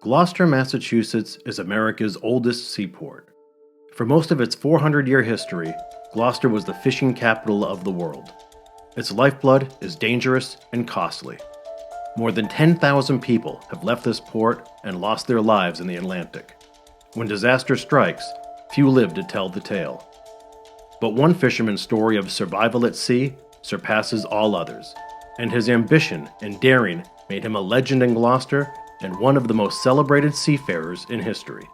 Gloucester, Massachusetts is America's oldest seaport. For most of its 400-year history, Gloucester was the fishing capital of the world. Its lifeblood is dangerous and costly. More than 10,000 people have left this port and lost their lives in the Atlantic. When disaster strikes, few live to tell the tale. But one fisherman's story of survival at sea surpasses all others, and his ambition and daring made him a legend in Gloucester and one of the most celebrated seafarers in history.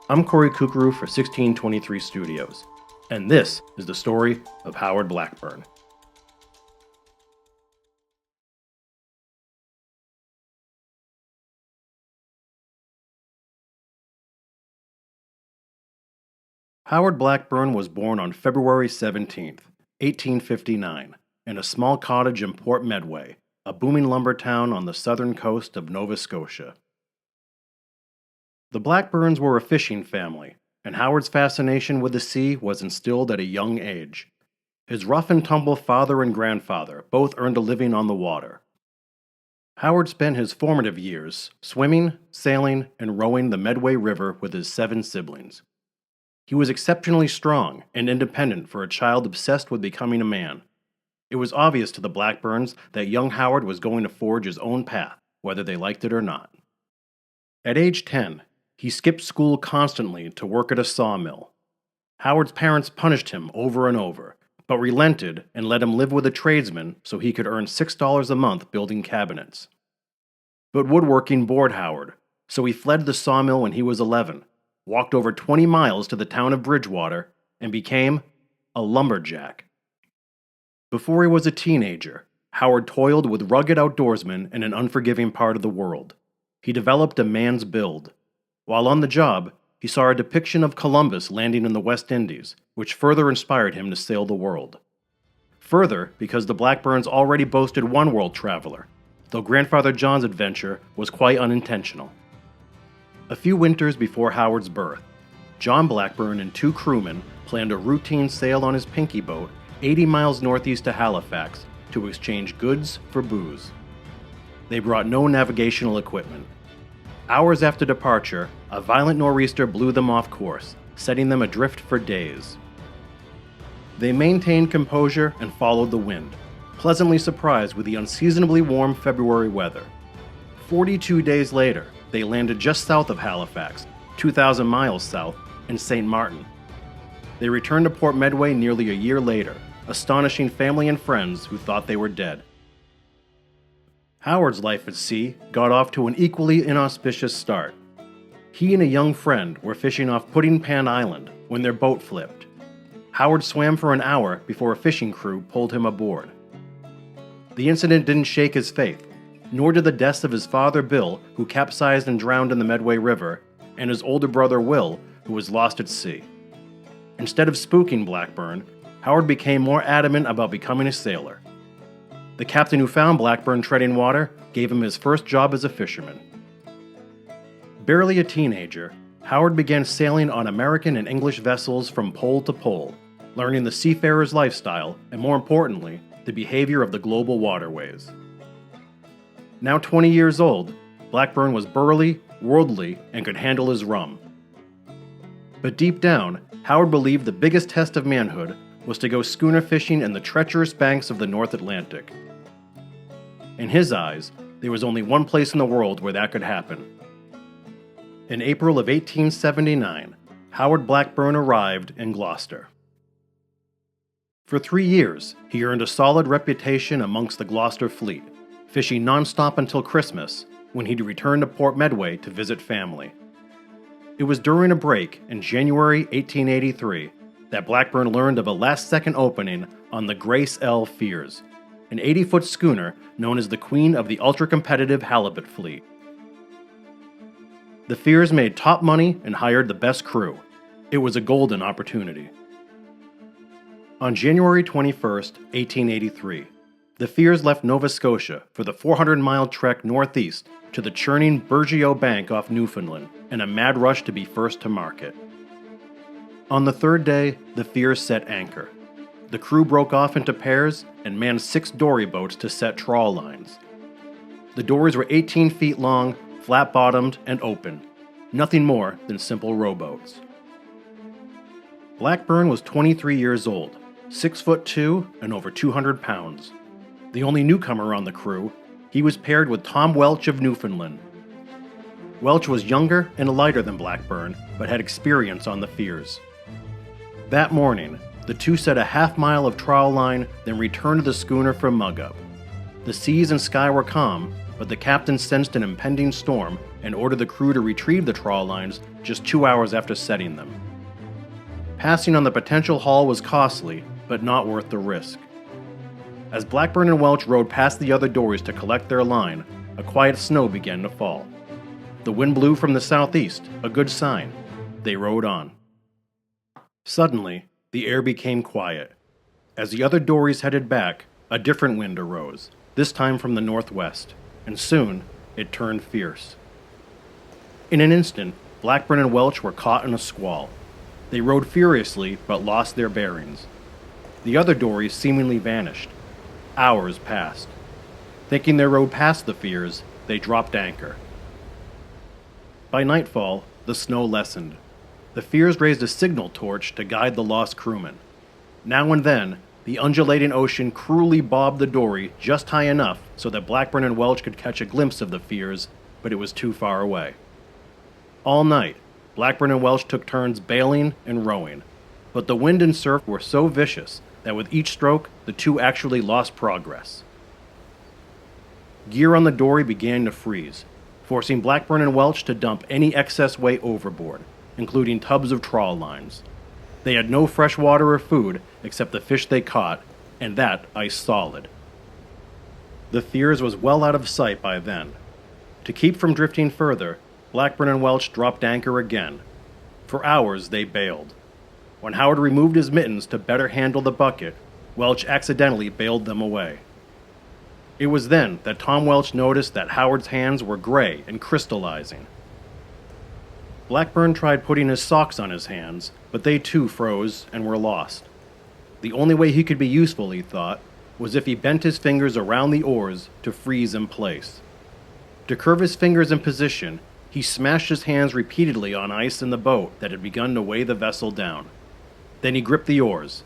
I'm Corey Kukuru for 1623 Studios, and this is the story of Howard Blackburn. Howard Blackburn was born on February 17, 1859, in a small cottage in Port Medway, a booming lumber town on the southern coast of Nova Scotia. The Blackburns were a fishing family, and Howard's fascination with the sea was instilled at a young age. His rough-and-tumble father and grandfather both earned a living on the water. Howard spent his formative years swimming, sailing, and rowing the Medway River with his 7 siblings. He was exceptionally strong and independent for a child obsessed with becoming a man. It was obvious to the Blackburns that young Howard was going to forge his own path, whether they liked it or not. At age 10, he skipped school constantly to work at a sawmill. Howard's parents punished him over and over, but relented and let him live with a tradesman so he could earn $6 a month building cabinets. But woodworking bored Howard, so he fled the sawmill when he was 11, walked over 20 miles to the town of Bridgewater, and became a lumberjack. Before he was a teenager, Howard toiled with rugged outdoorsmen in an unforgiving part of the world. He developed a man's build. While on the job, he saw a depiction of Columbus landing in the West Indies, which further inspired him to sail the world. Further, because the Blackburns already boasted one world traveler, though Grandfather John's adventure was quite unintentional. A few winters before Howard's birth, John Blackburn and 2 crewmen planned a routine sail on his Pinky boat 80 miles northeast of Halifax to exchange goods for booze. They brought no navigational equipment. Hours after departure, a violent nor'easter blew them off course, setting them adrift for days. They maintained composure and followed the wind, pleasantly surprised with the unseasonably warm February weather. 42 days later, they landed just south of Halifax, 2,000 miles south, in St. Martin. They returned to Port Medway nearly a year later, astonishing family and friends who thought they were dead. Howard's life at sea got off to an equally inauspicious start. He and a young friend were fishing off Pudding Pan Island when their boat flipped. Howard swam for an hour before a fishing crew pulled him aboard. The incident didn't shake his faith, nor did the deaths of his father Bill, who capsized and drowned in the Medway River, and his older brother Will, who was lost at sea. Instead of spooking Blackburn, Howard became more adamant about becoming a sailor. The captain who found Blackburn treading water gave him his first job as a fisherman. Barely a teenager, Howard began sailing on American and English vessels from pole to pole, learning the seafarer's lifestyle and, more importantly, the behavior of the global waterways. Now 20 years old, Blackburn was burly, worldly, and could handle his rum. But deep down, Howard believed the biggest test of manhood was to go schooner fishing in the treacherous banks of the North Atlantic. In his eyes, there was only one place in the world where that could happen. In April of 1879, Howard Blackburn arrived in Gloucester. For 3 years, he earned a solid reputation amongst the Gloucester fleet, fishing nonstop until Christmas, when he'd return to Port Medway to visit family. It was during a break in January 1883 that Blackburn learned of a last-second opening on the Grace L. Fears, an 80-foot schooner known as the Queen of the ultra-competitive halibut fleet. The Fears made top money and hired the best crew. It was a golden opportunity. On January 21, 1883, the Fears left Nova Scotia for the 400-mile trek northeast to the churning Burgeo Bank off Newfoundland in a mad rush to be first to market. On the 3rd day, the Fears set anchor. The crew broke off into pairs and manned 6 dory boats to set trawl lines. The dories were 18 feet long, flat-bottomed and open, nothing more than simple rowboats. Blackburn was 23 years old, 6'2" and over 200 pounds. The only newcomer on the crew, he was paired with Tom Welch of Newfoundland. Welch was younger and lighter than Blackburn, but had experience on the Firs. That morning, the two set a half-mile of trawl line, then returned to the schooner for mug-up. The seas and sky were calm, but the captain sensed an impending storm and ordered the crew to retrieve the trawl lines just 2 hours after setting them. Passing on the potential haul was costly, but not worth the risk. As Blackburn and Welch rowed past the other dories to collect their line, a quiet snow began to fall. The wind blew from the southeast, a good sign. They rowed on. Suddenly, the air became quiet. As the other dories headed back, a different wind arose, this time from the northwest, and soon it turned fierce. In an instant, Blackburn and Welch were caught in a squall. They rowed furiously, but lost their bearings. The other dories seemingly vanished. Hours passed. Thinking they rowed past the Firs, they dropped anchor. By nightfall, the snow lessened. The Firs raised a signal torch to guide the lost crewmen. Now and then, the undulating ocean cruelly bobbed the dory just high enough so that Blackburn and Welch could catch a glimpse of the Firs, but it was too far away. All night, Blackburn and Welch took turns bailing and rowing, but the wind and surf were so vicious that with each stroke, the two actually lost progress. Gear on the dory began to freeze, forcing Blackburn and Welch to dump any excess weight overboard, including tubs of trawl lines. They had no fresh water or food except the fish they caught, and that ice solid. The Firs was well out of sight by then. To keep from drifting further, Blackburn and Welch dropped anchor again. For hours they bailed. When Howard removed his mittens to better handle the bucket, Welch accidentally bailed them away. It was then that Tom Welch noticed that Howard's hands were gray and crystallizing. Blackburn tried putting his socks on his hands, but they too froze and were lost. The only way he could be useful, he thought, was if he bent his fingers around the oars to freeze in place. To curve his fingers in position, he smashed his hands repeatedly on ice in the boat that had begun to weigh the vessel down. Then he gripped the oars.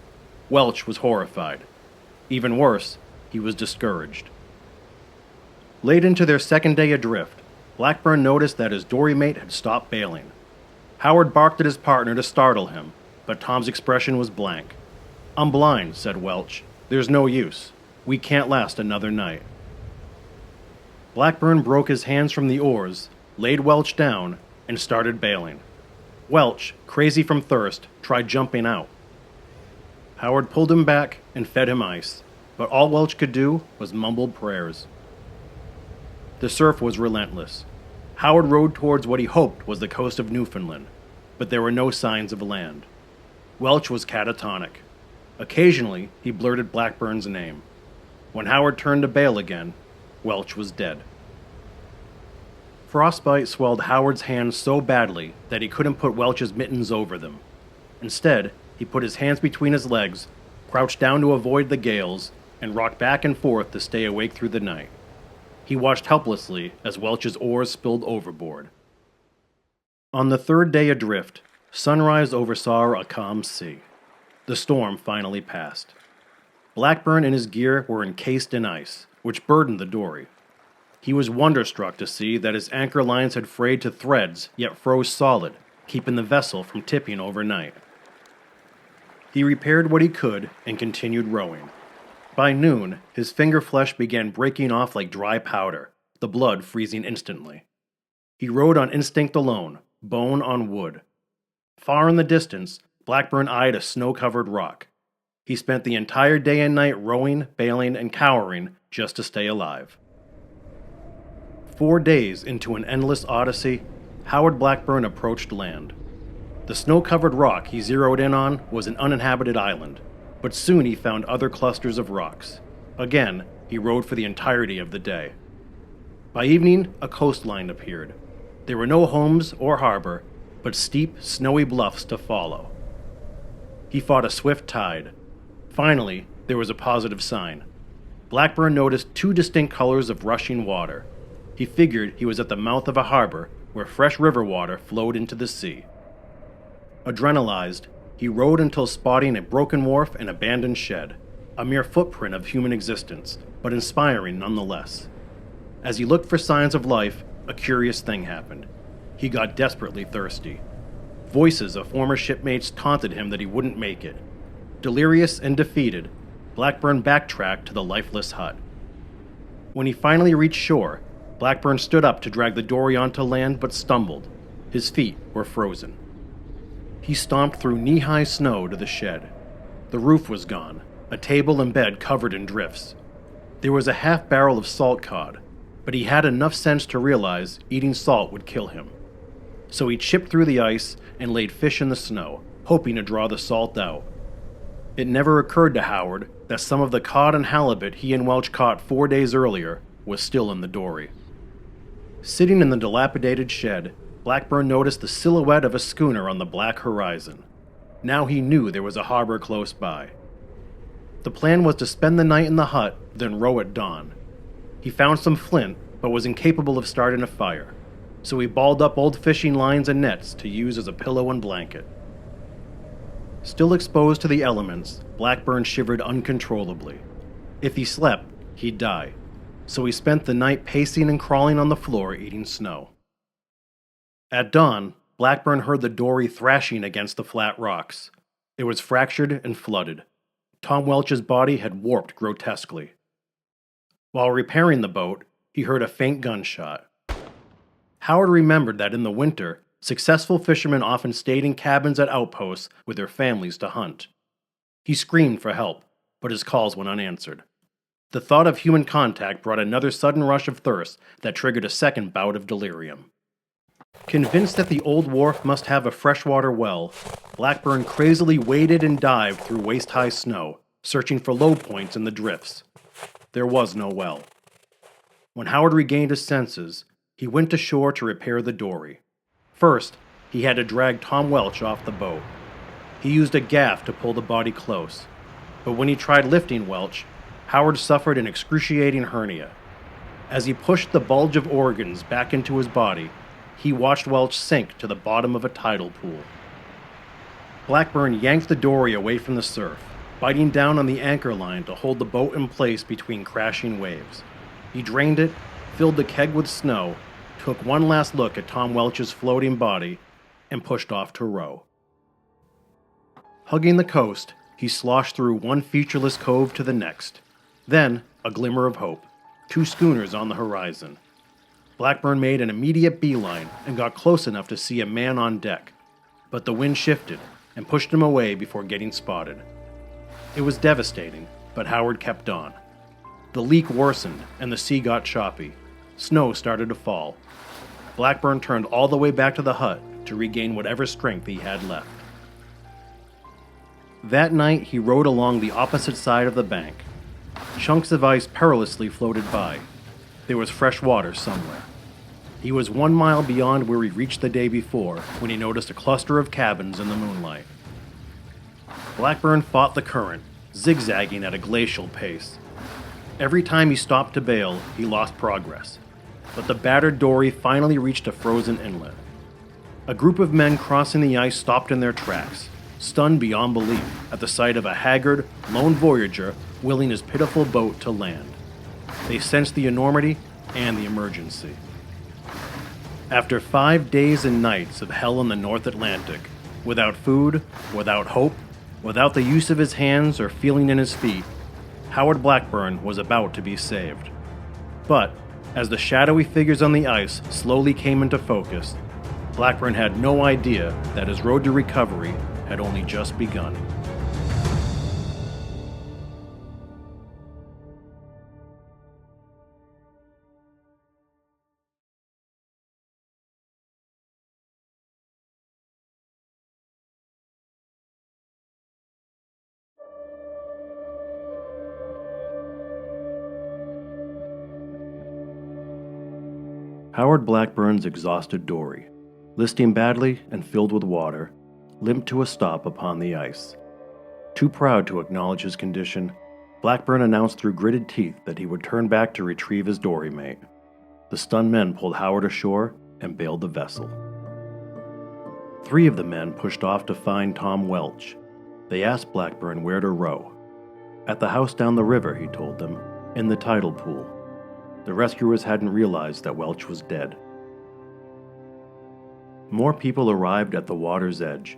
Welch was horrified. Even worse, he was discouraged. Late into their second day adrift, Blackburn noticed that his dory mate had stopped bailing. Howard barked at his partner to startle him, but Tom's expression was blank. "I'm blind," said Welch. "There's no use. We can't last another night." Blackburn broke his hands from the oars, laid Welch down, and started bailing. Welch, crazy from thirst, tried jumping out. Howard pulled him back and fed him ice, but all Welch could do was mumble prayers. The surf was relentless. Howard rowed towards what he hoped was the coast of Newfoundland, but there were no signs of land. Welch was catatonic. Occasionally, he blurted Blackburn's name. When Howard turned to bail again, Welch was dead. Frostbite swelled Howard's hands so badly that he couldn't put Welch's mittens over them. Instead, he put his hands between his legs, crouched down to avoid the gales, and rocked back and forth to stay awake through the night. He watched helplessly as Welch's oars spilled overboard. On the third day adrift, sunrise oversaw a calm sea. The storm finally passed. Blackburn and his gear were encased in ice, which burdened the dory. He was wonderstruck to see that his anchor lines had frayed to threads, yet froze solid, keeping the vessel from tipping overnight. He repaired what he could and continued rowing. By noon, his finger flesh began breaking off like dry powder, the blood freezing instantly. He rowed on instinct alone, bone on wood. Far in the distance, Blackburn eyed a snow-covered rock. He spent the entire day and night rowing, bailing, and cowering just to stay alive. 4 days into an endless odyssey, Howard Blackburn approached land. The snow-covered rock he zeroed in on was an uninhabited island, but soon he found other clusters of rocks. Again, he rowed for the entirety of the day. By evening, a coastline appeared. There were no homes or harbor, but steep, snowy bluffs to follow. He fought a swift tide. Finally, there was a positive sign. Blackburn noticed 2 distinct colors of rushing water. He figured he was at the mouth of a harbor where fresh river water flowed into the sea. Adrenalized, he rowed until spotting a broken wharf and abandoned shed, a mere footprint of human existence, but inspiring nonetheless. As he looked for signs of life, a curious thing happened. He got desperately thirsty. Voices of former shipmates taunted him that he wouldn't make it. Delirious and defeated, Blackburn backtracked to the lifeless hut. When he finally reached shore, Blackburn stood up to drag the dory onto land but stumbled. His feet were frozen. He stomped through knee-high snow to the shed. The roof was gone, a table and bed covered in drifts. There was a half-barrel of salt cod, but he had enough sense to realize eating salt would kill him. So he chipped through the ice and laid fish in the snow, hoping to draw the salt out. It never occurred to Howard that some of the cod and halibut he and Welch caught 4 days earlier was still in the dory. Sitting in the dilapidated shed, Blackburn noticed the silhouette of a schooner on the black horizon. Now he knew there was a harbor close by. The plan was to spend the night in the hut, then row at dawn. He found some flint, but was incapable of starting a fire, so he balled up old fishing lines and nets to use as a pillow and blanket. Still exposed to the elements, Blackburn shivered uncontrollably. If he slept, he'd die, so he spent the night pacing and crawling on the floor eating snow. At dawn, Blackburn heard the dory thrashing against the flat rocks. It was fractured and flooded. Tom Welch's body had warped grotesquely. While repairing the boat, he heard a faint gunshot. Howard remembered that in the winter, successful fishermen often stayed in cabins at outposts with their families to hunt. He screamed for help, but his calls went unanswered. The thought of human contact brought another sudden rush of thirst that triggered a second bout of delirium. Convinced that the old wharf must have a freshwater well, Blackburn crazily waded and dived through waist-high snow, searching for low points in the drifts. There was no well. When Howard regained his senses, he went to shore to repair the dory. First, he had to drag Tom Welch off the boat. He used a gaff to pull the body close, but when he tried lifting Welch, Howard suffered an excruciating hernia. As he pushed the bulge of organs back into his body, he watched Welch sink to the bottom of a tidal pool. Blackburn yanked the dory away from the surf, biting down on the anchor line to hold the boat in place between crashing waves. He drained it, filled the keg with snow, took one last look at Tom Welch's floating body, and pushed off to row. Hugging the coast, he sloshed through one featureless cove to the next. Then, a glimmer of hope. 2 schooners on the horizon. Blackburn made an immediate beeline and got close enough to see a man on deck, but the wind shifted and pushed him away before getting spotted. It was devastating, but Howard kept on. The leak worsened and the sea got choppy. Snow started to fall. Blackburn turned all the way back to the hut to regain whatever strength he had left. That night he rowed along the opposite side of the bank. Chunks of ice perilously floated by. There was fresh water somewhere. He was 1 mile beyond where he reached the day before when he noticed a cluster of cabins in the moonlight. Blackburn fought the current, zigzagging at a glacial pace. Every time he stopped to bail, he lost progress, but the battered dory finally reached a frozen inlet. A group of men crossing the ice stopped in their tracks, stunned beyond belief at the sight of a haggard, lone voyager willing his pitiful boat to land. They sensed the enormity and the emergency. After 5 days and nights of hell in the North Atlantic, without food, without hope, without the use of his hands or feeling in his feet, Howard Blackburn was about to be saved. But, as the shadowy figures on the ice slowly came into focus, Blackburn had no idea that his road to recovery had only just begun. Howard Blackburn's exhausted dory, listing badly and filled with water, limped to a stop upon the ice. Too proud to acknowledge his condition, Blackburn announced through gritted teeth that he would turn back to retrieve his dory mate. the stunned men pulled Howard ashore and bailed the vessel. 3 of the men pushed off to find Tom Welch. They asked Blackburn where to row. At the house down the river, he told them, in the tidal pool. The rescuers hadn't realized that Welch was dead. More people arrived at the water's edge.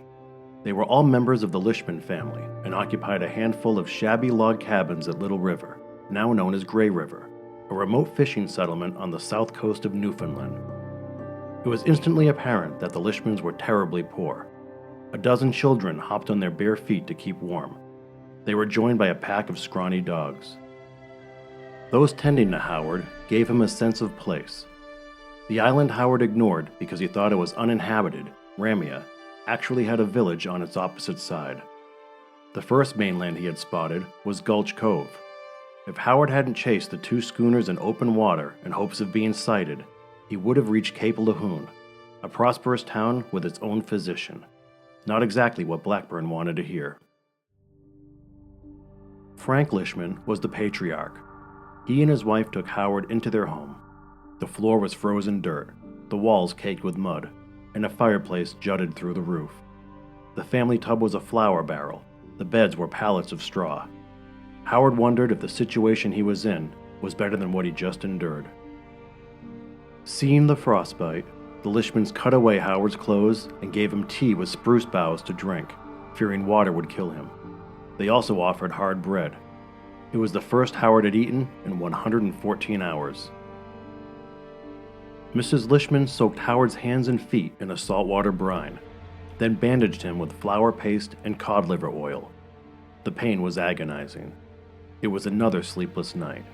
They were all members of the Lishman family and occupied a handful of shabby log cabins at Little River, now known as Grey River, a remote fishing settlement on the south coast of Newfoundland. It was instantly apparent that the Lishmans were terribly poor. A dozen children hopped on their bare feet to keep warm. They were joined by a pack of scrawny dogs. Those tending to Howard gave him a sense of place. The island Howard ignored because he thought it was uninhabited, Ramia, actually had a village on its opposite side. The first mainland he had spotted was Gulch Cove. If Howard hadn't chased the 2 schooners in open water in hopes of being sighted, he would have reached Cape Lahoon, a prosperous town with its own physician. Not exactly what Blackburn wanted to hear. Frank Lishman was the patriarch. He and his wife took Howard into their home. The floor was frozen dirt, the walls caked with mud, and a fireplace jutted through the roof. The family tub was a flour barrel. The beds were pallets of straw. Howard wondered if the situation he was in was better than what he just endured. Seeing the frostbite, the Lishmans cut away Howard's clothes and gave him tea with spruce boughs to drink, fearing water would kill him. They also offered hard bread. It was the first Howard had eaten in 114 hours. Mrs. Lishman soaked Howard's hands and feet in a saltwater brine, then bandaged him with flour paste and cod liver oil. The pain was agonizing. It was another sleepless night.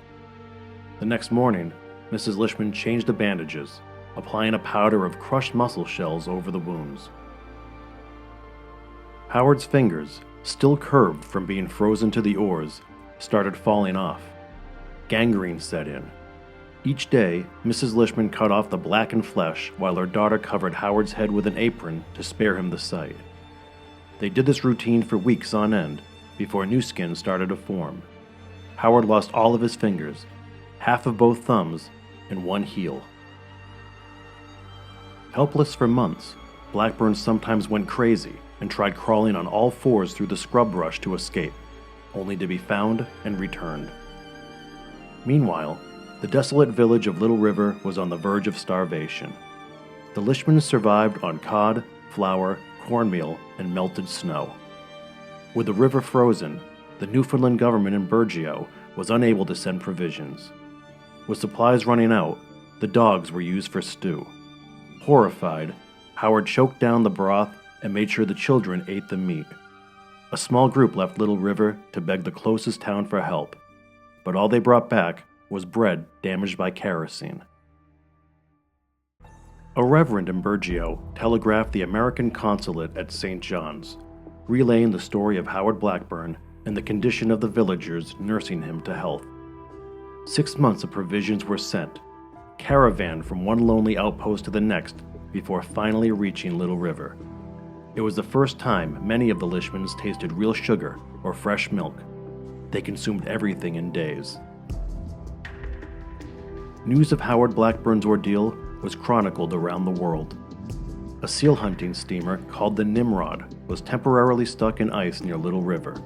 The next morning, Mrs. Lishman changed the bandages, applying a powder of crushed mussel shells over the wounds. Howard's fingers, still curved from being frozen to the oars, started falling off. Gangrene set in. Each day, Mrs. Lishman cut off the blackened flesh while her daughter covered Howard's head with an apron to spare him the sight. They did this routine for weeks on end before new skin started to form. Howard lost all of his fingers, half of both thumbs, and 1 heel. Helpless for months, Blackburn sometimes went crazy and tried crawling on all 4s through the scrub brush to escape, only to be found and returned. Meanwhile, the desolate village of Little River was on the verge of starvation. The Lishmans survived on cod, flour, cornmeal, and melted snow. With the river frozen, the Newfoundland government in Burgeo was unable to send provisions. With supplies running out, the dogs were used for stew. Horrified, Howard choked down the broth and made sure the children ate the meat. A small group left Little River to beg the closest town for help, but all they brought back was bread damaged by kerosene. A reverend in Burgeo telegraphed the American consulate at St. John's, relaying the story of Howard Blackburn and the condition of the villagers nursing him to health. 6 months of provisions were sent, caravaned from one lonely outpost to the next before finally reaching Little River. It was the first time many of the Lishmans tasted real sugar or fresh milk. They consumed everything in days. News of Howard Blackburn's ordeal was chronicled around the world. A seal hunting steamer called the Nimrod was temporarily stuck in ice near Little River.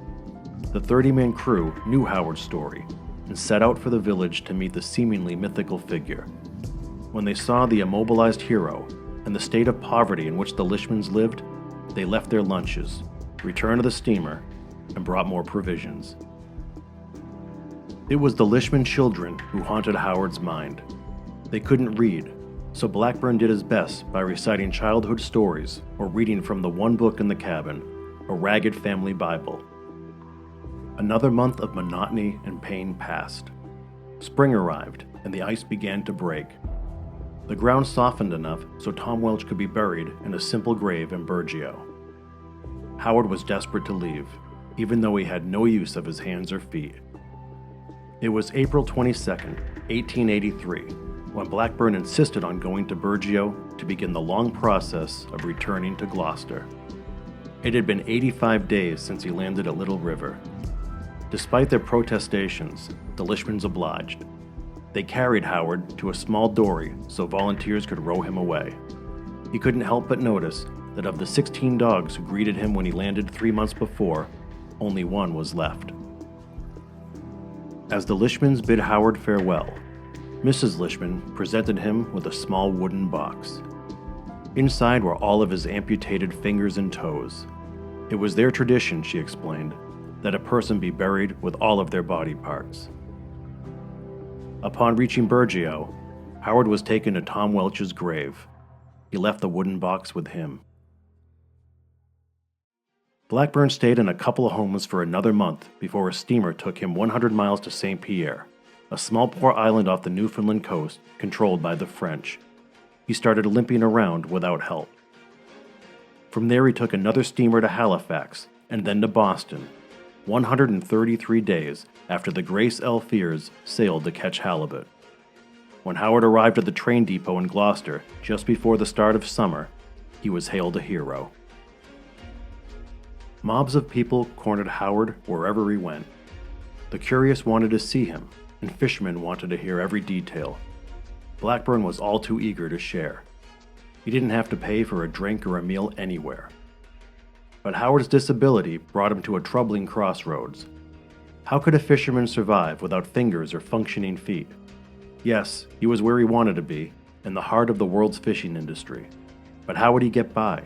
The 30-man crew knew Howard's story and set out for the village to meet the seemingly mythical figure. When they saw the immobilized hero and the state of poverty in which the Lishmans lived, they left their lunches, returned to the steamer, and brought more provisions. It was the Lishman children who haunted Howard's mind. They couldn't read, so Blackburn did his best by reciting childhood stories or reading from the one book in the cabin, a ragged family Bible. Another month of monotony and pain passed. Spring arrived, and the ice began to break. The ground softened enough so Tom Welch could be buried in a simple grave in Burgeo. Howard was desperate to leave, even though he had no use of his hands or feet. It was April 22, 1883, when Blackburn insisted on going to Burgeo to begin the long process of returning to Gloucester. It had been 85 days since he landed at Little River. Despite their protestations, the Lishmans obliged. They carried Howard to a small dory so volunteers could row him away. He couldn't help but notice that of the 16 dogs who greeted him when he landed 3 months before, only one was left. As the Lishmans bid Howard farewell, Mrs. Lishman presented him with a small wooden box. Inside were all of his amputated fingers and toes. It was their tradition, she explained, that a person be buried with all of their body parts. Upon reaching Burgeo, Howard was taken to Tom Welch's grave. He left the wooden box with him. Blackburn stayed in a couple of homes for another month before a steamer took him 100 miles to St. Pierre, a small poor island off the Newfoundland coast controlled by the French. He started limping around without help. From there he took another steamer to Halifax and then to Boston, 133 days after the Grace L. Fears sailed to catch halibut. When Howard arrived at the train depot in Gloucester just before the start of summer, he was hailed a hero. Mobs of people cornered Howard wherever he went. The curious wanted to see him, and fishermen wanted to hear every detail. Blackburn was all too eager to share. He didn't have to pay for a drink or a meal anywhere. But Howard's disability brought him to a troubling crossroads. How could a fisherman survive without fingers or functioning feet? Yes, he was where he wanted to be, in the heart of the world's fishing industry. But how would he get by?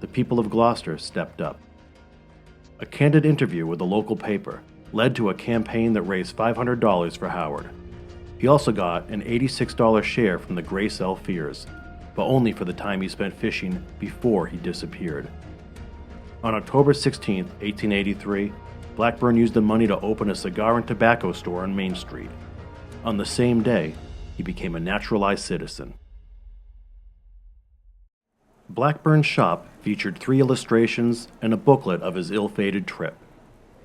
The people of Gloucester stepped up. A candid interview with a local paper led to a campaign that raised $500 for Howard. He also got an $86 share from the Grace L. Fears, but only for the time he spent fishing before he disappeared. On October 16, 1883, Blackburn used the money to open a cigar and tobacco store on Main Street. On the same day, he became a naturalized citizen. Blackburn's shop featured 3 illustrations and a booklet of his ill-fated trip.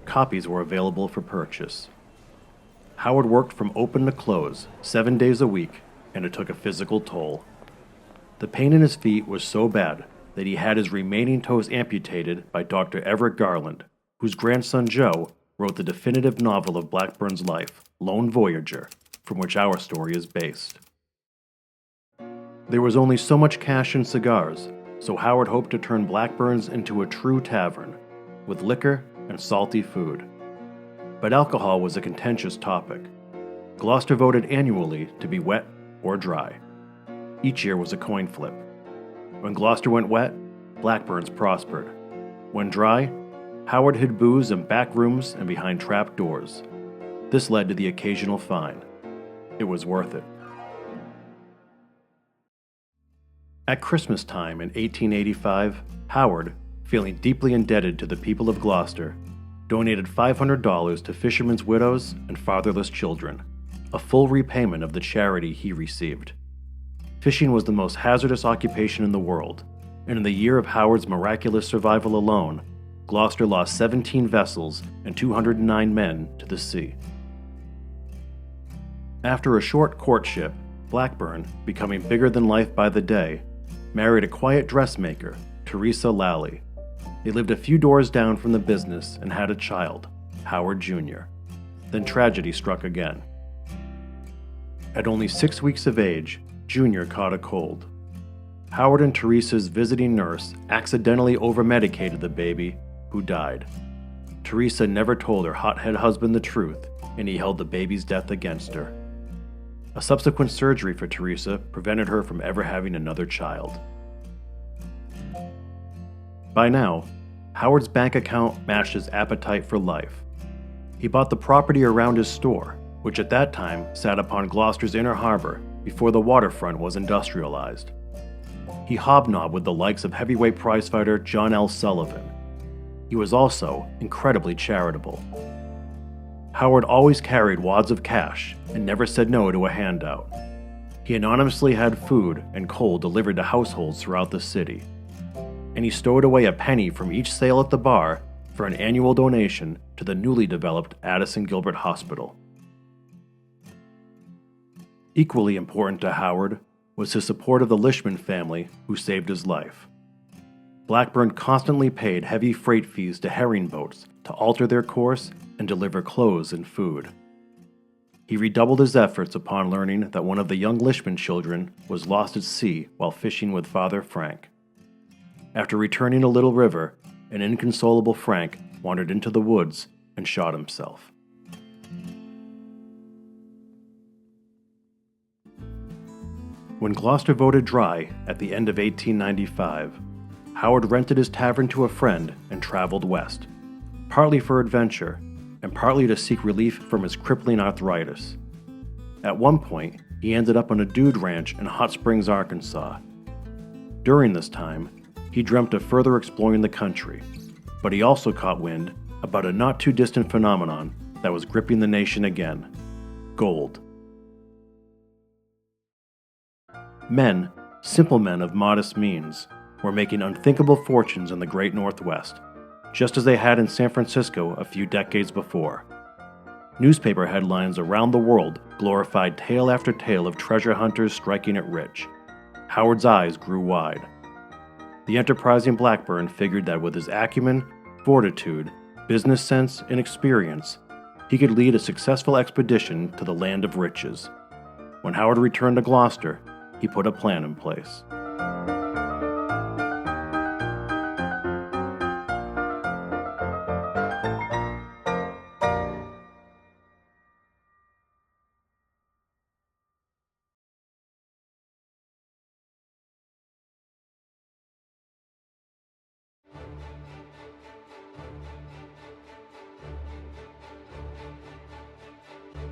Copies were available for purchase. Howard worked from open to close, 7 days a week, and it took a physical toll. The pain in his feet was so bad that he had his remaining toes amputated by Dr. Everett Garland, whose grandson Joe wrote the definitive novel of Blackburn's life, Lone Voyager, from which our story is based. There was only so much cash and cigars, so Howard hoped to turn Blackburn's into a true tavern, with liquor and salty food. But alcohol was a contentious topic. Gloucester voted annually to be wet or dry. Each year was a coin flip. When Gloucester went wet, Blackburn's prospered. When dry, Howard hid booze in back rooms and behind trap doors. This led to the occasional fine. It was worth it. At Christmas time in 1885, Howard, feeling deeply indebted to the people of Gloucester, donated $500 to fishermen's widows and fatherless children, a full repayment of the charity he received. Fishing was the most hazardous occupation in the world, and in the year of Howard's miraculous survival alone, Gloucester lost 17 vessels and 209 men to the sea. After a short courtship, Blackburn, becoming bigger than life by the day, married a quiet dressmaker, Teresa Lally. They lived a few doors down from the business and had a child, Howard Jr. Then tragedy struck again. At only 6 weeks of age, Jr. caught a cold. Howard and Teresa's visiting nurse accidentally overmedicated the baby, who died. Teresa never told her hothead husband the truth, and he held the baby's death against her. A subsequent surgery for Teresa prevented her from ever having another child. By now, Howard's bank account matched his appetite for life. He bought the property around his store, which at that time sat upon Gloucester's inner harbor before the waterfront was industrialized. He hobnobbed with the likes of heavyweight prizefighter John L. Sullivan. He was also incredibly charitable. Howard always carried wads of cash and never said no to a handout. He anonymously had food and coal delivered to households throughout the city. And he stowed away a penny from each sale at the bar for an annual donation to the newly developed Addison Gilbert Hospital. Equally important to Howard was his support of the Lishman family who saved his life. Blackburn constantly paid heavy freight fees to herring boats to alter their course and deliver clothes and food. He redoubled his efforts upon learning that one of the young Lishman children was lost at sea while fishing with Father Frank. After returning to Little River, an inconsolable Frank wandered into the woods and shot himself. When Gloucester voted dry at the end of 1895, Howard rented his tavern to a friend and traveled west, partly for adventure and partly to seek relief from his crippling arthritis. At one point, he ended up on a dude ranch in Hot Springs, Arkansas. During this time, he dreamt of further exploring the country, but he also caught wind about a not-too-distant phenomenon that was gripping the nation again: gold. Men, simple men of modest means, were making unthinkable fortunes in the great Northwest, just as they had in San Francisco a few decades before. Newspaper headlines around the world glorified tale after tale of treasure hunters striking it rich. Howard's eyes grew wide. The enterprising Blackburn figured that with his acumen, fortitude, business sense, and experience, he could lead a successful expedition to the land of riches. When Howard returned to Gloucester, he put a plan in place.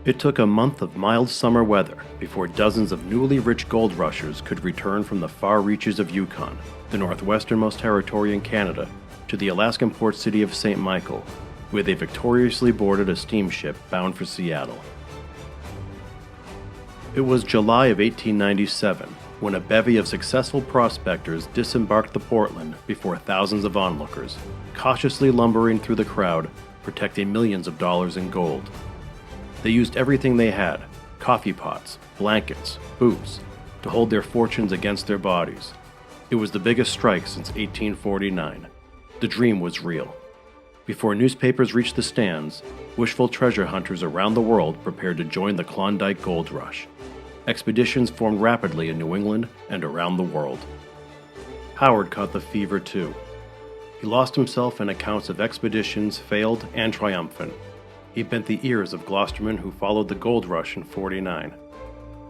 It took a month of mild summer weather before dozens of newly rich gold rushers could return from the far reaches of Yukon, the northwesternmost territory in Canada, to the Alaskan port city of St. Michael, where they victoriously boarded a steamship bound for Seattle. It was July of 1897 when a bevy of successful prospectors disembarked the Portland before thousands of onlookers, cautiously lumbering through the crowd, protecting millions of dollars in gold. They used everything they had: coffee pots, blankets, boots, to hold their fortunes against their bodies. It was the biggest strike since 1849. The dream was real. Before newspapers reached the stands, wishful treasure hunters around the world prepared to join the Klondike Gold Rush. Expeditions formed rapidly in New England and around the world. Howard caught the fever too. He lost himself in accounts of expeditions failed and triumphant. He bent the ears of Gloucestermen who followed the gold rush in '49.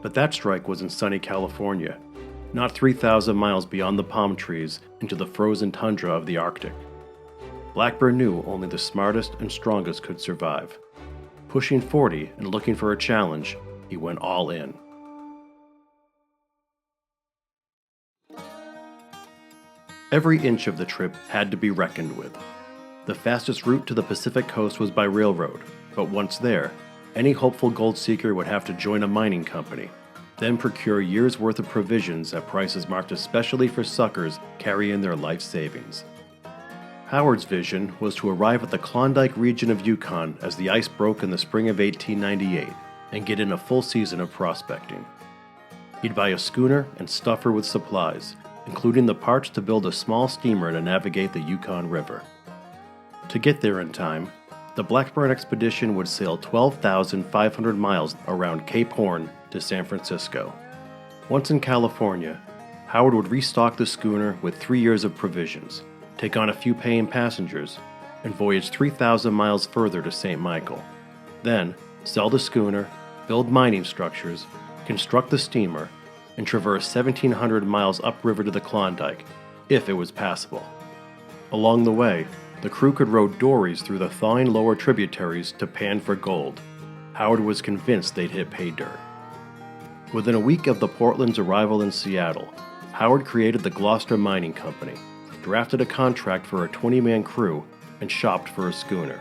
But that strike was in sunny California, not 3,000 miles beyond the palm trees into the frozen tundra of the Arctic. Blackburn knew only the smartest and strongest could survive. Pushing 40 and looking for a challenge, he went all in. Every inch of the trip had to be reckoned with. The fastest route to the Pacific coast was by railroad, but once there, any hopeful gold seeker would have to join a mining company, then procure years' worth of provisions at prices marked especially for suckers carrying their life savings. Howard's vision was to arrive at the Klondike region of Yukon as the ice broke in the spring of 1898 and get in a full season of prospecting. He'd buy a schooner and stuff her with supplies, including the parts to build a small steamer to navigate the Yukon River. To get there in time, the Blackburn expedition would sail 12,500 miles around Cape Horn to San Francisco. Once in California, Howard would restock the schooner with 3 years of provisions, take on a few paying passengers, and voyage 3,000 miles further to St. Michael. Then, sell the schooner, build mining structures, construct the steamer, and traverse 1,700 miles upriver to the Klondike, if it was passable. Along the way, the crew could row dories through the thawing lower tributaries to pan for gold. Howard was convinced they'd hit pay dirt. Within a week of the Portland's arrival in Seattle, Howard created the Gloucester Mining Company, drafted a contract for a 20-man crew, and shopped for a schooner.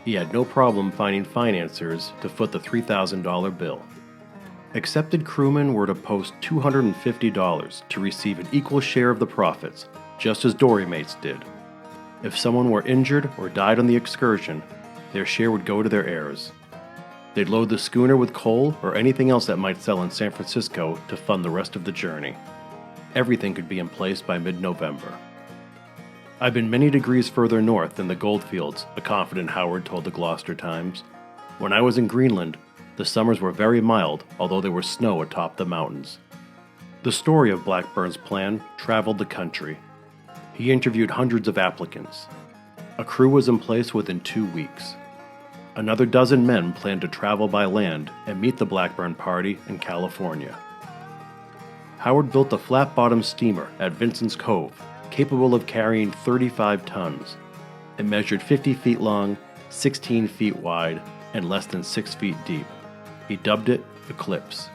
He had no problem finding financiers to foot the $3,000 bill. Accepted crewmen were to post $250 to receive an equal share of the profits, just as dory mates did. If someone were injured or died on the excursion, their share would go to their heirs. They'd load the schooner with coal or anything else that might sell in San Francisco to fund the rest of the journey. Everything could be in place by mid-November. "I've been many degrees further north than the goldfields," a confident Howard told the Gloucester Times. "When I was in Greenland, The summers were very mild, although there was snow atop the mountains. The story of Blackburn's plan traveled the country. He interviewed hundreds of applicants. A crew was in place within 2 weeks. Another dozen men planned to travel by land and meet the Blackburn party in California. Howard built a flat-bottom steamer at Vincent's Cove, capable of carrying 35 tons. It measured 50 feet long, 16 feet wide, and less than 6 feet deep. He dubbed it Eclipse.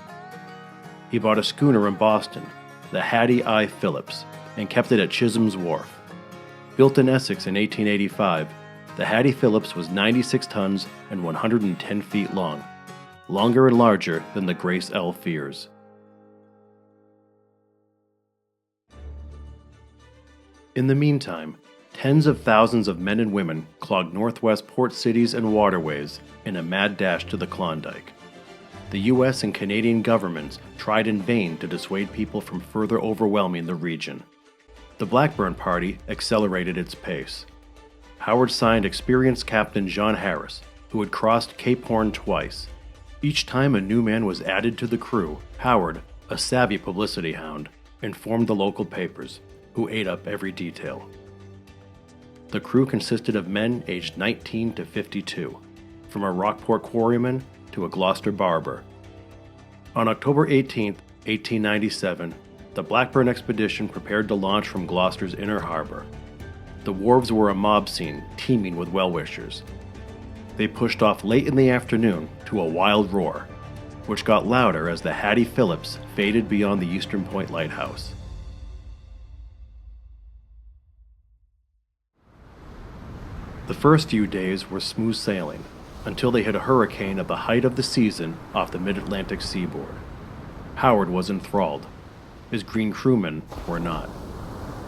He bought a schooner in Boston, the Hattie I. Phillips, and kept it at Chisholm's Wharf. Built in Essex in 1885, the Hattie Phillips was 96 tons and 110 feet long, longer and larger than the Grace L. Fears. In the meantime, tens of thousands of men and women clogged Northwest port cities and waterways in a mad dash to the Klondike. The U.S. and Canadian governments tried in vain to dissuade people from further overwhelming the region. The Blackburn Party accelerated its pace. Howard signed experienced Captain John Harris, who had crossed Cape Horn twice. Each time a new man was added to the crew, Howard, a savvy publicity hound, informed the local papers, who ate up every detail. The crew consisted of men aged 19 to 52, from a Rockport quarryman to a Gloucester barber. On October 18, 1897, the Blackburn expedition prepared to launch from Gloucester's inner harbor. The wharves were a mob scene teeming with well-wishers. They pushed off late in the afternoon to a wild roar, which got louder as the Hattie Phillips faded beyond the Eastern Point lighthouse. The first few days were smooth sailing, until they hit a hurricane at the height of the season off the mid-Atlantic seaboard. Howard was enthralled. His green crewmen were not.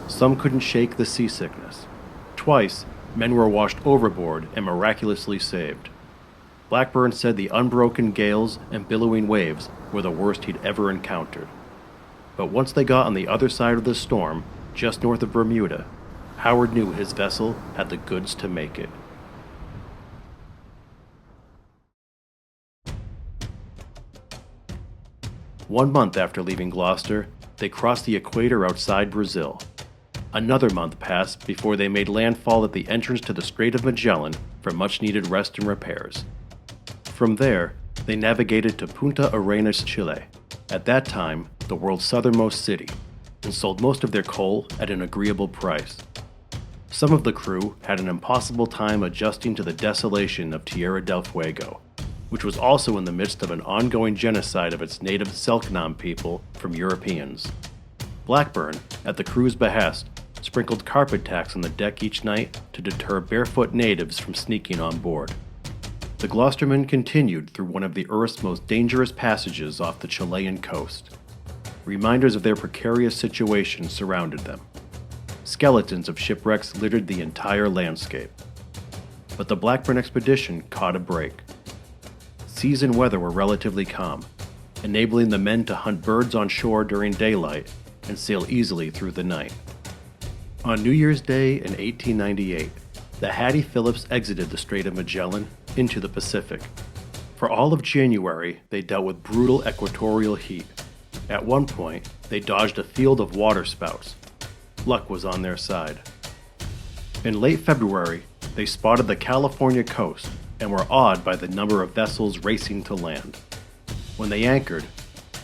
Some couldn't shake the seasickness. Twice, men were washed overboard and miraculously saved. Blackburn said the unbroken gales and billowing waves were the worst he'd ever encountered. But once they got on the other side of the storm, just north of Bermuda, Howard knew his vessel had the goods to make it. One month after leaving Gloucester, they crossed the equator outside Brazil. Another month passed before they made landfall at the entrance to the Strait of Magellan for much-needed rest and repairs. From there, they navigated to Punta Arenas, Chile, at that time the world's southernmost city, and sold most of their coal at an agreeable price. Some of the crew had an impossible time adjusting to the desolation of Tierra del Fuego, which was also in the midst of an ongoing genocide of its native Selknam people from Europeans. Blackburn, at the crew's behest, sprinkled carpet tacks on the deck each night to deter barefoot natives from sneaking on board. The Gloucestermen continued through one of the Earth's most dangerous passages off the Chilean coast. Reminders of their precarious situation surrounded them. Skeletons of shipwrecks littered the entire landscape. But the Blackburn expedition caught a break. Seas and weather were relatively calm, enabling the men to hunt birds on shore during daylight and sail easily through the night. On New Year's Day in 1898, the Hattie Phillips exited the Strait of Magellan into the Pacific. For all of January, they dealt with brutal equatorial heat. At one point, they dodged a field of waterspouts. Luck was on their side. In late February, they spotted the California coast and were awed by the number of vessels racing to land. When they anchored,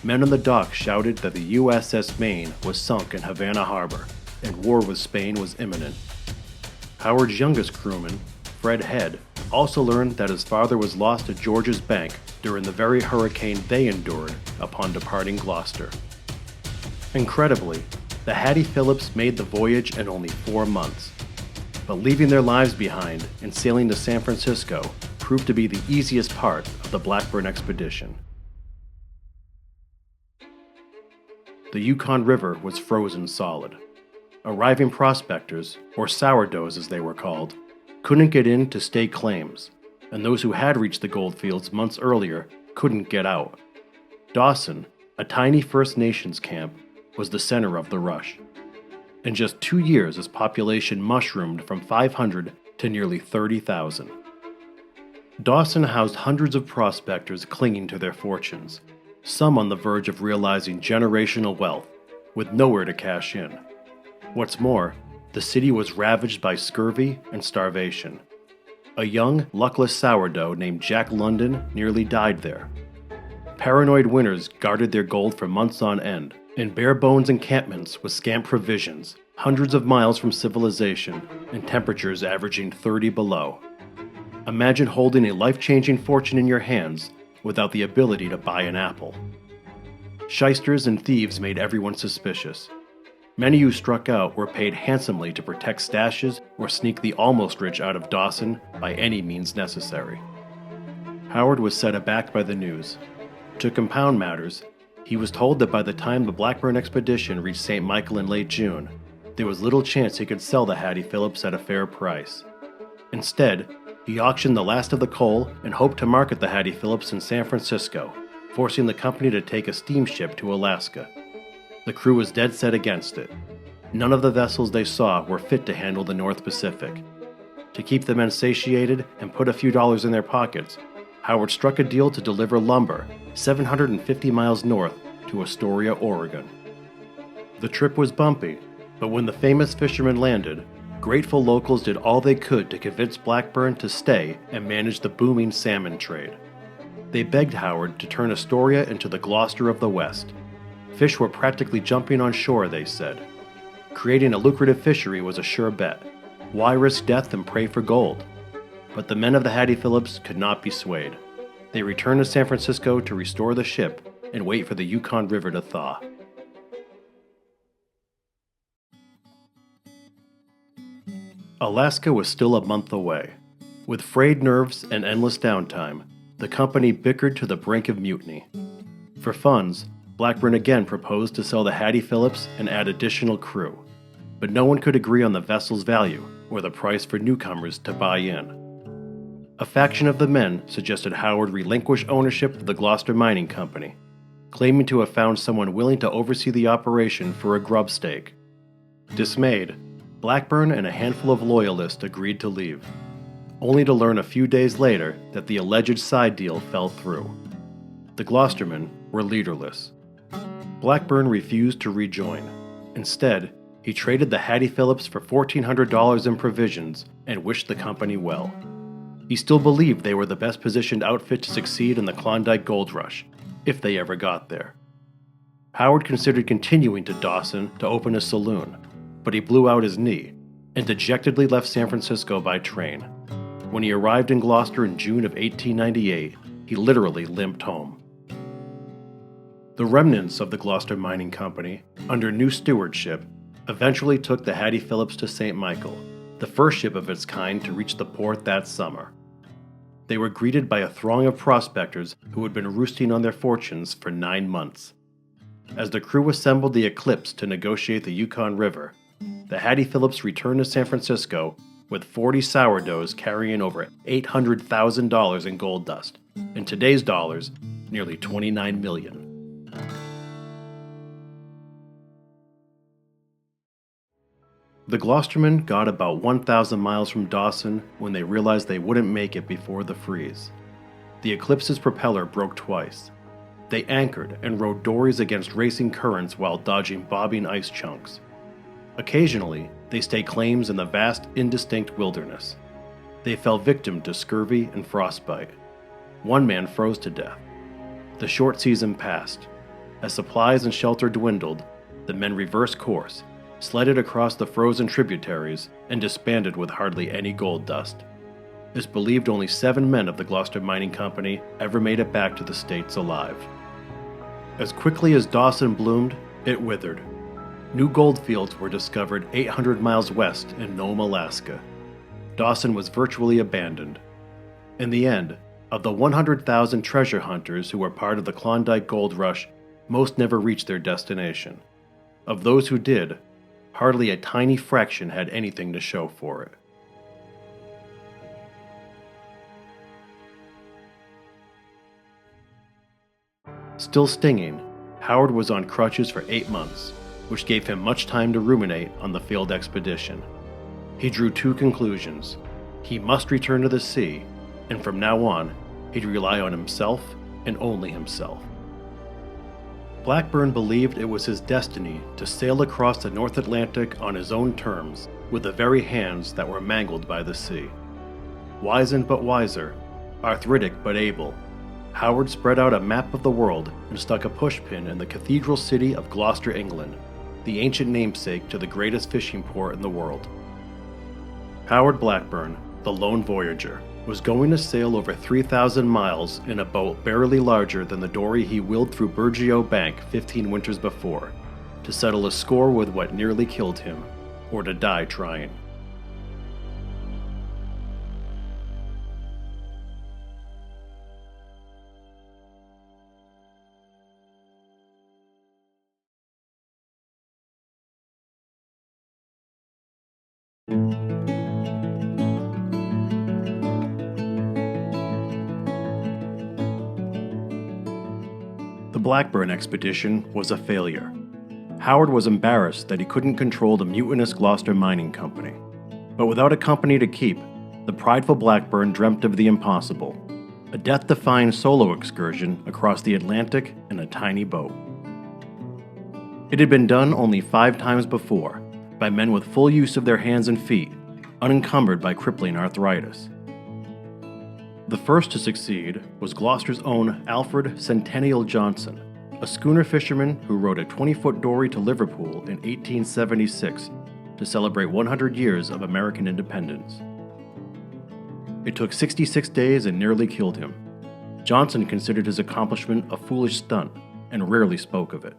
men on the dock shouted that the USS Maine was sunk in Havana Harbor, and war with Spain was imminent. Howard's youngest crewman, Fred Head, also learned that his father was lost at George's Bank during the very hurricane they endured upon departing Gloucester. Incredibly, the Hattie Phillips made the voyage in only 4 months. But leaving their lives behind and sailing to San Francisco proved to be the easiest part of the Blackburn expedition. The Yukon River was frozen solid. Arriving prospectors, or sourdoughs as they were called, couldn't get in to stake claims, and those who had reached the goldfields months earlier couldn't get out. Dawson, a tiny First Nations camp, was the center of the rush. In just 2 years, its population mushroomed from 500 to nearly 30,000. Dawson housed hundreds of prospectors clinging to their fortunes, some on the verge of realizing generational wealth, with nowhere to cash in. What's more, the city was ravaged by scurvy and starvation. A young, luckless sourdough named Jack London nearly died there. Paranoid winters guarded their gold for months on end, in bare-bones encampments with scant provisions, hundreds of miles from civilization, and temperatures averaging 30 below. Imagine holding a life-changing fortune in your hands without the ability to buy an apple. Shysters and thieves made everyone suspicious. Many who struck out were paid handsomely to protect stashes or sneak the almost rich out of Dawson by any means necessary. Howard was set aback by the news. To compound matters, he was told that by the time the Blackburn expedition reached St. Michael in late June, there was little chance he could sell the Hattie Phillips at a fair price. Instead, he auctioned the last of the coal and hoped to market the Hattie Phillips in San Francisco, forcing the company to take a steamship to Alaska. The crew was dead set against it. None of the vessels they saw were fit to handle the North Pacific. To keep the men satiated and put a few dollars in their pockets, Howard struck a deal to deliver lumber 750 miles north to Astoria, Oregon. The trip was bumpy, but when the famous Fisherman landed, grateful locals did all they could to convince Blackburn to stay and manage the booming salmon trade. They begged Howard to turn Astoria into the Gloucester of the West. Fish were practically jumping on shore, they said. Creating a lucrative fishery was a sure bet. Why risk death and pray for gold? But the men of the Hattie Phillips could not be swayed. They returned to San Francisco to restore the ship and wait for the Yukon River to thaw. Alaska was still a month away. With frayed nerves and endless downtime, the company bickered to the brink of mutiny. For funds, Blackburn again proposed to sell the Hattie Phillips and add additional crew, but no one could agree on the vessel's value or the price for newcomers to buy in. A faction of the men suggested Howard relinquish ownership of the Gloucester Mining Company, claiming to have found someone willing to oversee the operation for a grub stake. Dismayed, Blackburn and a handful of loyalists agreed to leave, only to learn a few days later that the alleged side deal fell through. The Gloucestermen were leaderless. Blackburn refused to rejoin. Instead, he traded the Hattie Phillips for $1,400 in provisions and wished the company well. He still believed they were the best positioned outfit to succeed in the Klondike Gold Rush, if they ever got there. Howard considered continuing to Dawson to open a saloon, but he blew out his knee and dejectedly left San Francisco by train. When he arrived in Gloucester in June of 1898, he literally limped home. The remnants of the Gloucester Mining Company, under new stewardship, eventually took the Hattie Phillips to St. Michael, the first ship of its kind to reach the port that summer. They were greeted by a throng of prospectors who had been roosting on their fortunes for 9 months. As the crew assembled the Eclipse to negotiate the Yukon River, the Hattie Phillips returned to San Francisco with 40 sourdoughs carrying over $800,000 in gold dust, in today's dollars, nearly $29 million. The Gloucestermen got about 1,000 miles from Dawson when they realized they wouldn't make it before the freeze. The Eclipse's propeller broke twice. They anchored and rode dories against racing currents while dodging bobbing ice chunks. Occasionally, they staked claims in the vast, indistinct wilderness. They fell victim to scurvy and frostbite. One man froze to death. The short season passed. As supplies and shelter dwindled, the men reversed course, sledded across the frozen tributaries, and disbanded with hardly any gold dust. It's believed only 7 men of the Gloucester Mining Company ever made it back to the States alive. As quickly as Dawson bloomed, it withered. New gold fields were discovered 800 miles west in Nome, Alaska. Dawson was virtually abandoned. In the end, of the 100,000 treasure hunters who were part of the Klondike Gold Rush, most never reached their destination. Of those who did, hardly a tiny fraction had anything to show for it. Still stinging, Howard was on crutches for 8 months, which gave him much time to ruminate on the failed expedition. He drew 2 conclusions. He must return to the sea, and from now on, he'd rely on himself and only himself. Blackburn believed it was his destiny to sail across the North Atlantic on his own terms with the very hands that were mangled by the sea. Wizened but wiser, arthritic but able, Howard spread out a map of the world and stuck a pushpin in the cathedral city of Gloucester, England, the ancient namesake to the greatest fishing port in the world. Howard Blackburn, the lone voyager, was going to sail over 3,000 miles in a boat barely larger than the dory he wheeled through Burgeo Bank 15 winters before, to settle a score with what nearly killed him, or to die trying. The Blackburn expedition was a failure. Howard was embarrassed that he couldn't control the mutinous Gloucester Mining Company. But without a company to keep, the prideful Blackburn dreamt of the impossible, a death-defying solo excursion across the Atlantic in a tiny boat. It had been done only 5 times before, by men with full use of their hands and feet, unencumbered by crippling arthritis. The first to succeed was Gloucester's own Alfred Centennial Johnson, a schooner fisherman who rowed a 20-foot dory to Liverpool in 1876 to celebrate 100 years of American independence. It took 66 days and nearly killed him. Johnson considered his accomplishment a foolish stunt and rarely spoke of it.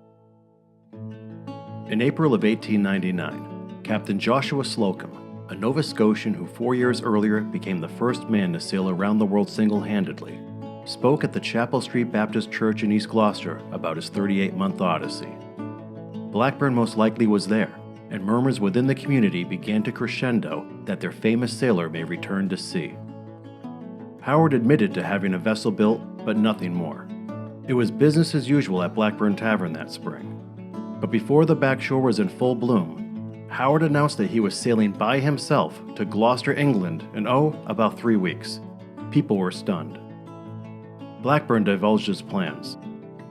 In April of 1899, Captain Joshua Slocum, a Nova Scotian who 4 years earlier became the first man to sail around the world single-handedly, spoke at the Chapel Street Baptist Church in East Gloucester about his 38-month odyssey. Blackburn most likely was there, and murmurs within the community began to crescendo that their famous sailor may return to sea. Howard admitted to having a vessel built, but nothing more. It was business as usual at Blackburn Tavern that spring. But before the backshore was in full bloom, Howard announced that he was sailing by himself to Gloucester, England in, about 3 weeks. People were stunned. Blackburn divulged his plans.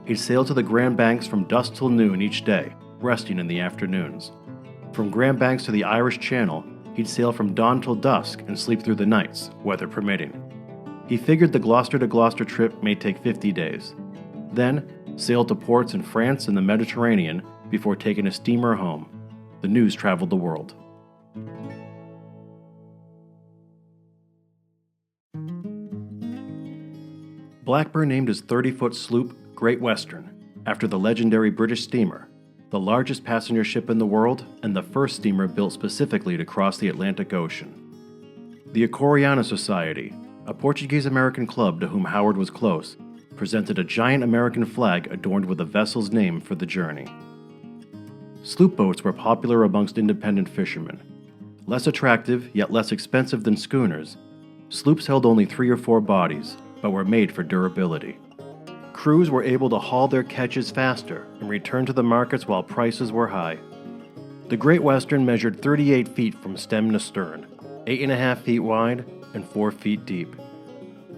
He'd sail to the Grand Banks from dusk till noon each day, resting in the afternoons. From Grand Banks to the Irish Channel, he'd sail from dawn till dusk and sleep through the nights, weather permitting. He figured the Gloucester to Gloucester trip may take 50 days. Then, sail to ports in France and the Mediterranean before taking a steamer home. The news traveled the world. Blackburn named his 30-foot sloop Great Western, after the legendary British steamer, the largest passenger ship in the world and the first steamer built specifically to cross the Atlantic Ocean. The Acoriana Society, a Portuguese-American club to whom Howard was close, presented a giant American flag adorned with the vessel's name for the journey. Sloop boats were popular amongst independent fishermen. Less attractive, yet less expensive than schooners, sloops held only 3 or 4 bodies, but were made for durability. Crews were able to haul their catches faster and return to the markets while prices were high. The Great Western measured 38 feet from stem to stern, 8.5 feet wide and 4 feet deep.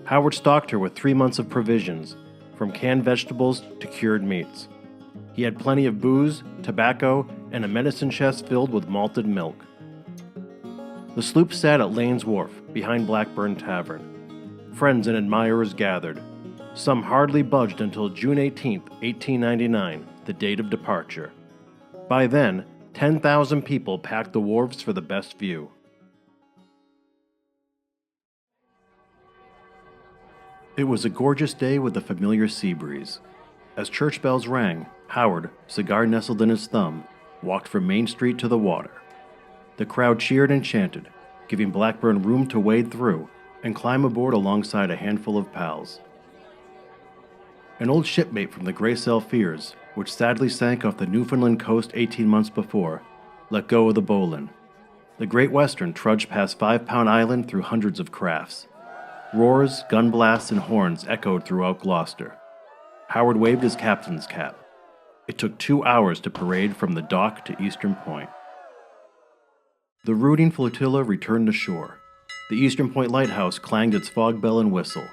Howard stocked her with 3 months of provisions, from canned vegetables to cured meats. He had plenty of booze, tobacco, and a medicine chest filled with malted milk. The sloop sat at Lane's Wharf, behind Blackburn Tavern. Friends and admirers gathered. Some hardly budged until June 18, 1899, the date of departure. By then, 10,000 people packed the wharves for the best view. It was a gorgeous day with a familiar sea breeze. As church bells rang, Howard, cigar nestled in his thumb, walked from Main Street to the water. The crowd cheered and chanted, giving Blackburn room to wade through and climb aboard alongside a handful of pals. An old shipmate from the Greycell Fears, which sadly sank off the Newfoundland coast 18 months before, let go of the bowline. The Great Western trudged past 5 Pound Island through hundreds of crafts. Roars, gun blasts, and horns echoed throughout Gloucester. Howard waved his captain's cap. It took 2 hours to parade from the dock to Eastern Point. The rooting flotilla returned to shore. The Eastern Point Lighthouse clanged its fog bell and whistle.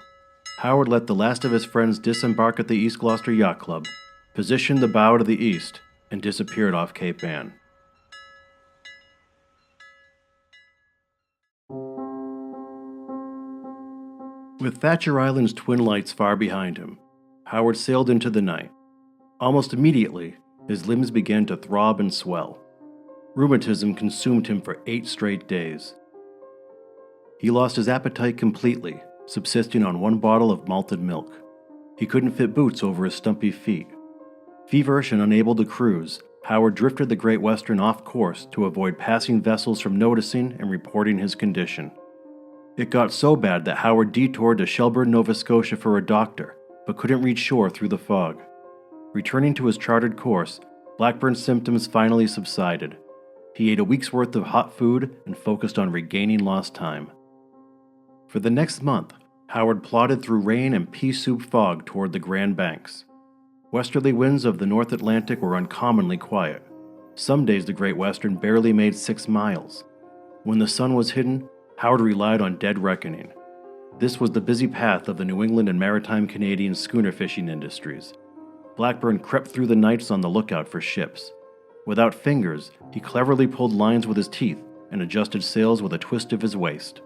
Howard let the last of his friends disembark at the East Gloucester Yacht Club, positioned the bow to the east, and disappeared off Cape Ann. With Thatcher Island's twin lights far behind him, Howard sailed into the night. Almost immediately, his limbs began to throb and swell. Rheumatism consumed him for 8 straight days. He lost his appetite completely, subsisting on 1 bottle of malted milk. He couldn't fit boots over his stumpy feet. Feverish and unable to cruise, Howard drifted the Great Western off course to avoid passing vessels from noticing and reporting his condition. It got so bad that Howard detoured to Shelburne, Nova Scotia for a doctor, but couldn't reach shore through the fog. Returning to his charted course, Blackburn's symptoms finally subsided. He ate a week's worth of hot food and focused on regaining lost time. For the next month, Howard plodded through rain and pea soup fog toward the Grand Banks. Westerly winds of the North Atlantic were uncommonly quiet. Some days the Great Western barely made 6 miles. When the sun was hidden, Howard relied on dead reckoning. This was the busy path of the New England and maritime Canadian schooner fishing industries. Blackburn crept through the nights on the lookout for ships. Without fingers, he cleverly pulled lines with his teeth and adjusted sails with a twist of his waist.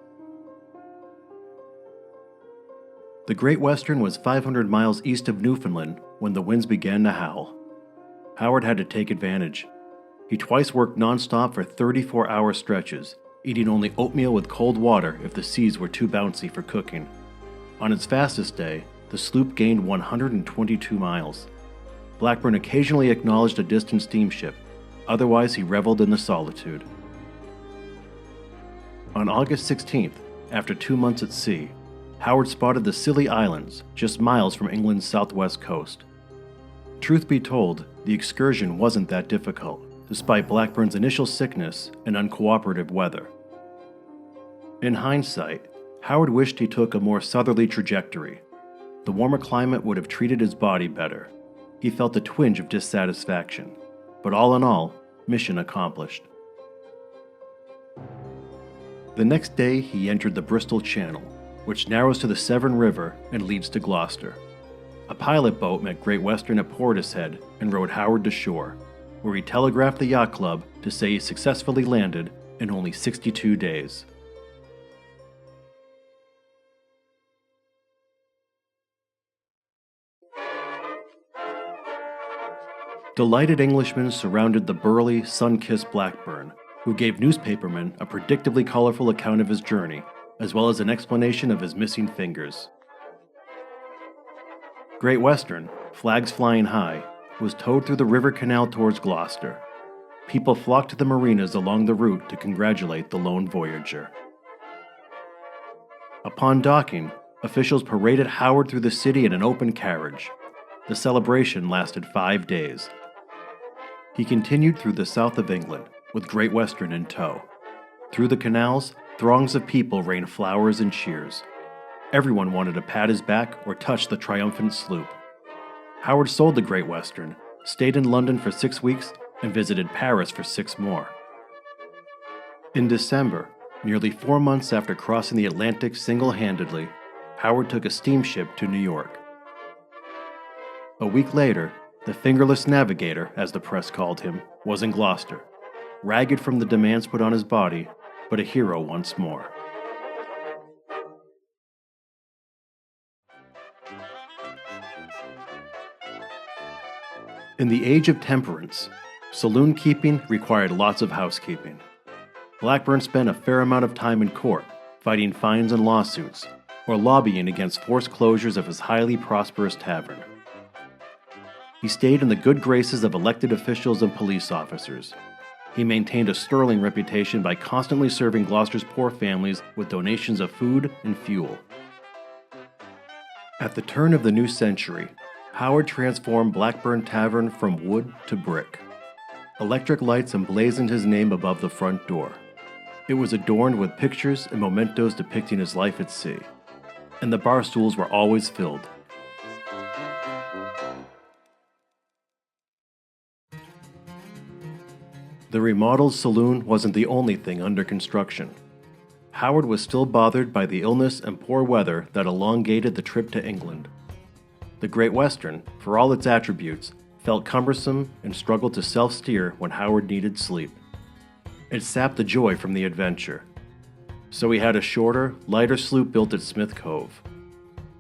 The Great Western was 500 miles east of Newfoundland when the winds began to howl. Howard had to take advantage. He twice worked nonstop for 34-hour stretches, eating only oatmeal with cold water if the seas were too bouncy for cooking. On its fastest day, the sloop gained 122 miles. Blackburn occasionally acknowledged a distant steamship, otherwise he reveled in the solitude. On August 16th, after 2 months at sea, Howard spotted the Scilly Islands, just miles from England's southwest coast. Truth be told, the excursion wasn't that difficult, despite Blackburn's initial sickness and uncooperative weather. In hindsight, Howard wished he took a more southerly trajectory. The warmer climate would have treated his body better. He felt a twinge of dissatisfaction, but all in all, mission accomplished. The next day, he entered the Bristol Channel, which narrows to the Severn River and leads to Gloucester. A pilot boat met Great Western at Portishead and rowed Howard to shore, where he telegraphed the yacht club to say he successfully landed in only 62 days. Delighted Englishmen surrounded the burly, sun-kissed Blackburn, who gave newspapermen a predictably colorful account of his journey, as well as an explanation of his missing fingers. Great Western, flags flying high, was towed through the river canal towards Gloucester. People flocked to the marinas along the route to congratulate the lone voyager. Upon docking, officials paraded Howard through the city in an open carriage. The celebration lasted 5 days. He continued through the south of England, with Great Western in tow. Through the canals, throngs of people rained flowers and cheers. Everyone wanted to pat his back or touch the triumphant sloop. Howard sold the Great Western, stayed in London for 6 weeks, and visited Paris for 6 more. In December, nearly 4 months after crossing the Atlantic single-handedly, Howard took a steamship to New York. A week later, the fingerless navigator, as the press called him, was in Gloucester, ragged from the demands put on his body, but a hero once more. In the age of temperance, saloon keeping required lots of housekeeping. Blackburn spent a fair amount of time in court, fighting fines and lawsuits, or lobbying against forced closures of his highly prosperous tavern. He stayed in the good graces of elected officials and police officers. He maintained a sterling reputation by constantly serving Gloucester's poor families with donations of food and fuel. At the turn of the new century, Howard transformed Blackburn Tavern from wood to brick. Electric lights emblazoned his name above the front door. It was adorned with pictures and mementos depicting his life at sea, and the bar stools were always filled. The remodeled saloon wasn't the only thing under construction. Howard was still bothered by the illness and poor weather that elongated the trip to England. The Great Western, for all its attributes, felt cumbersome and struggled to self-steer when Howard needed sleep. It sapped the joy from the adventure. So he had a shorter, lighter sloop built at Smith Cove.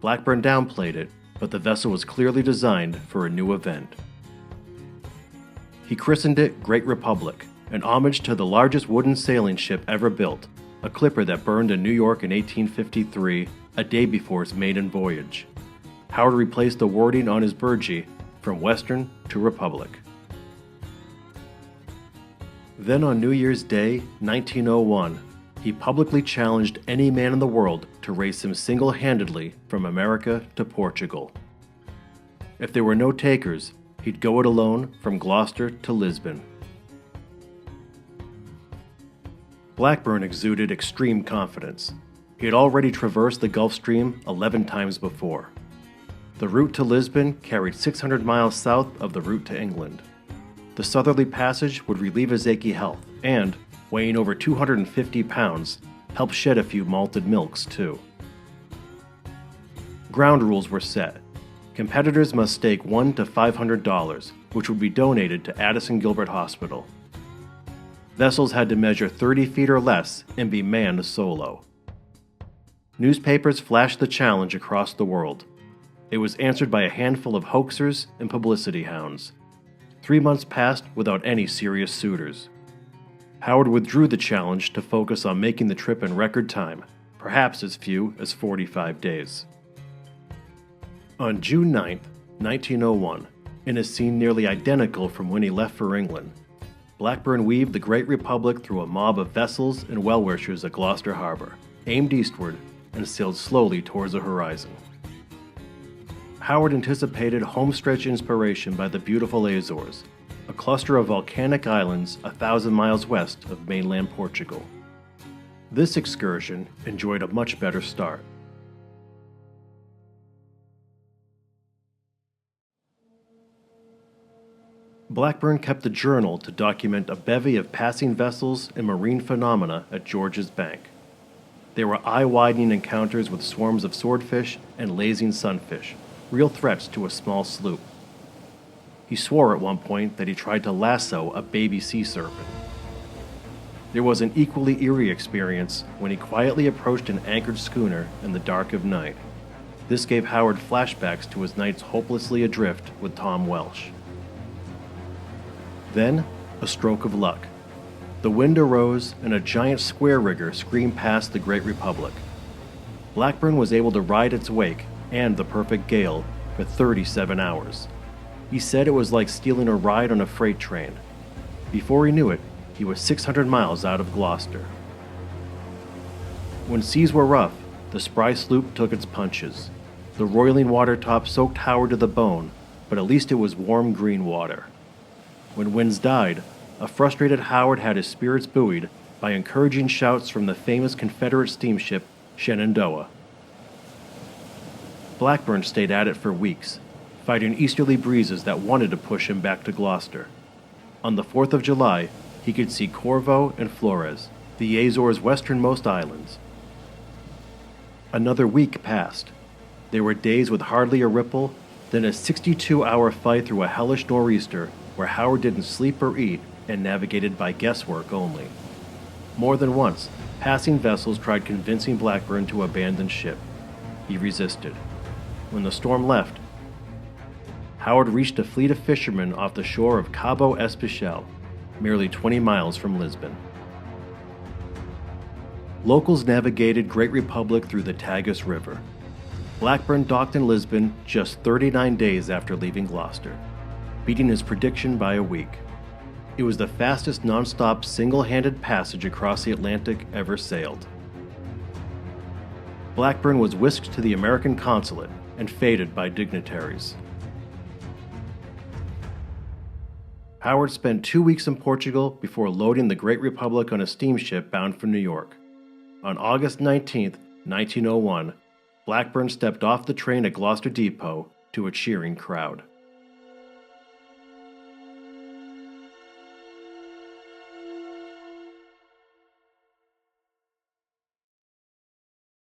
Blackburn downplayed it, but the vessel was clearly designed for a new event. He christened it Great Republic, an homage to the largest wooden sailing ship ever built, a clipper that burned in New York in 1853, a day before its maiden voyage. Howard replaced the wording on his burgee from Western to Republic. Then on New Year's Day, 1901, he publicly challenged any man in the world to race him single-handedly from America to Portugal. If there were no takers, he'd go it alone from Gloucester to Lisbon. Blackburn exuded extreme confidence. He had already traversed the Gulf Stream 11 times before. The route to Lisbon carried 600 miles south of the route to England. The southerly passage would relieve his achy health and, weighing over 250 pounds, help shed a few malted milks too. Ground rules were set. Competitors must stake $100 to $500, which would be donated to Addison Gilbert Hospital. Vessels had to measure 30 feet or less and be manned solo. Newspapers flashed the challenge across the world. It was answered by a handful of hoaxers and publicity hounds. 3 months passed without any serious suitors. Howard withdrew the challenge to focus on making the trip in record time, perhaps as few as 45 days. On June 9, 1901, in a scene nearly identical from when he left for England, Blackburn weaved the Great Republic through a mob of vessels and well-wishers at Gloucester Harbor, aimed eastward, and sailed slowly towards the horizon. Howard anticipated homestretch inspiration by the beautiful Azores, a cluster of volcanic islands 1,000 miles west of mainland Portugal. This excursion enjoyed a much better start. Blackburn kept a journal to document a bevy of passing vessels and marine phenomena at George's Bank. There were eye-widening encounters with swarms of swordfish and lazing sunfish, real threats to a small sloop. He swore at one point that he tried to lasso a baby sea serpent. There was an equally eerie experience when he quietly approached an anchored schooner in the dark of night. This gave Howard flashbacks to his nights hopelessly adrift with Tom Welsh. Then, a stroke of luck. The wind arose and a giant square rigger screamed past the Great Republic. Blackburn was able to ride its wake and the perfect gale for 37 hours. He said it was like stealing a ride on a freight train. Before he knew it, he was 600 miles out of Gloucester. When seas were rough, the spry sloop took its punches. The roiling water top soaked Howard to the bone, but at least it was warm green water. When winds died, a frustrated Howard had his spirits buoyed by encouraging shouts from the famous Confederate steamship Shenandoah. Blackburn stayed at it for weeks, fighting easterly breezes that wanted to push him back to Gloucester. On the 4th of July, he could see Corvo and Flores, the Azores' westernmost islands. Another week passed. There were days with hardly a ripple, then a 62-hour fight through a hellish nor'easter where Howard didn't sleep or eat and navigated by guesswork only. More than once, passing vessels tried convincing Blackburn to abandon ship. He resisted. When the storm left, Howard reached a fleet of fishermen off the shore of Cabo Especial, merely 20 miles from Lisbon. Locals navigated Great Republic through the Tagus River. Blackburn docked in Lisbon just 39 days after leaving Gloucester, beating his prediction by a week. It was the fastest non-stop single-handed passage across the Atlantic ever sailed. Blackburn was whisked to the American consulate and feted by dignitaries. Howard spent 2 weeks in Portugal before loading the Great Republic on a steamship bound for New York. On August 19, 1901, Blackburn stepped off the train at Gloucester Depot to a cheering crowd.